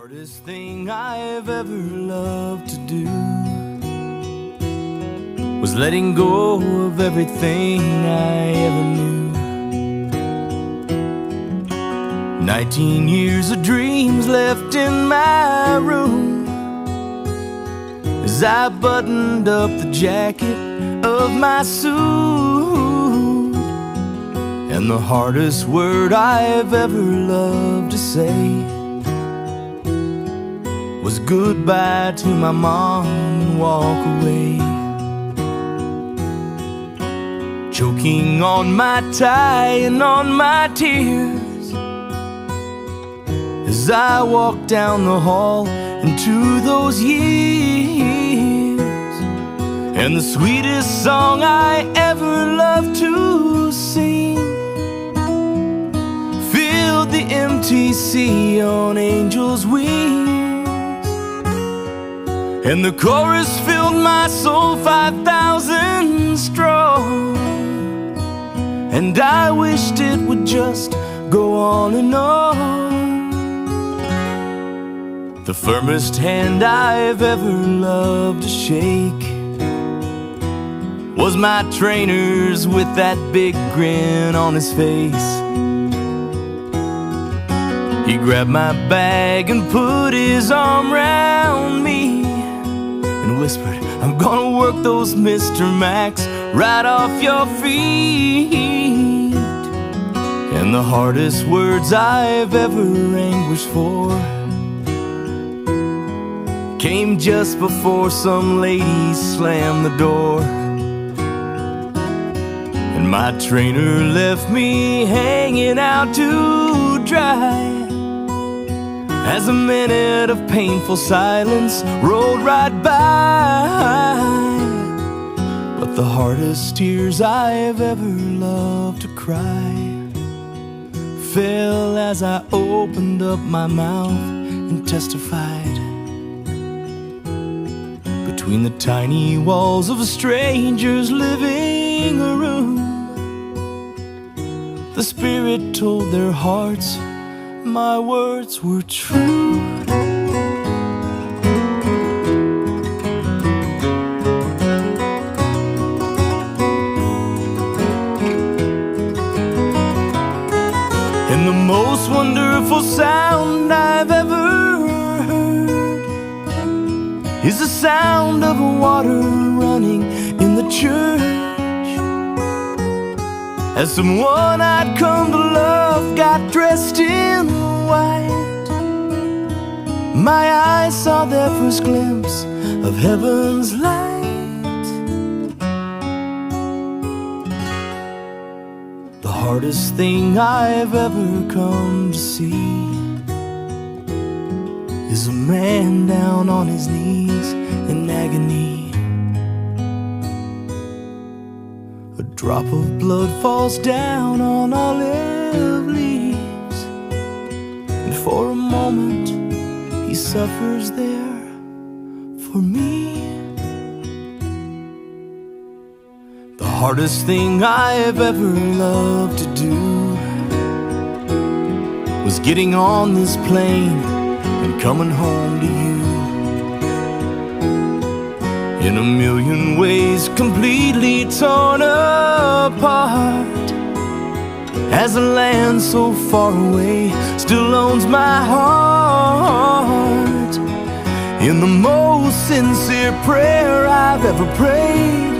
hardest thing I've ever loved to do was letting go of everything I ever knew. 19 years of dreams left in my room as I buttoned up the jacket of my suit. And the hardest word I've ever loved to say was goodbye to my mom and walk away. Choking on my tie and on my tears as I walk down the hall into those years. And the sweetest song I ever loved to sing filled the empty sea on angels' wings. And the chorus filled my soul 5,000 strong. And I wished it would just go on and on. The firmest hand I've ever loved to shake was my trainer's with that big grin on his face. He grabbed my bag and put his arm around me and whispered, "I'm gonna work those Mr. Max right off your feet." And the hardest words I've ever anguished for came just before some lady slammed the door. And my trainer left me hanging out to dry as a minute of painful silence rolled right by. But the hardest tears I've ever loved to cry fell as I opened up my mouth and testified. Between the tiny walls of a stranger's living room, the Spirit told their hearts my words were true. And the most wonderful sound I've ever heard is the sound of water running in the church, as someone I'd come to love got dressed in white. My eyes saw their first glimpse of heaven's light. The hardest thing I've ever come to see is a man down on his knees in agony. A drop of blood falls down on olive leaves, and for a moment he suffers there for me. The hardest thing I've ever loved to do was getting on this plane and coming home to you. In a million ways completely torn apart, as a land so far away still owns my heart. In the most sincere prayer I've ever prayed,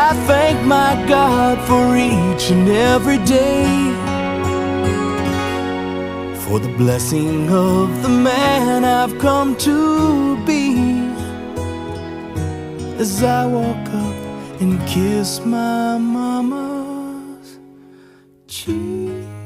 I thank my God for each and every day, for the blessing of the man I've come to be, as I walk up and kiss my mama's cheek.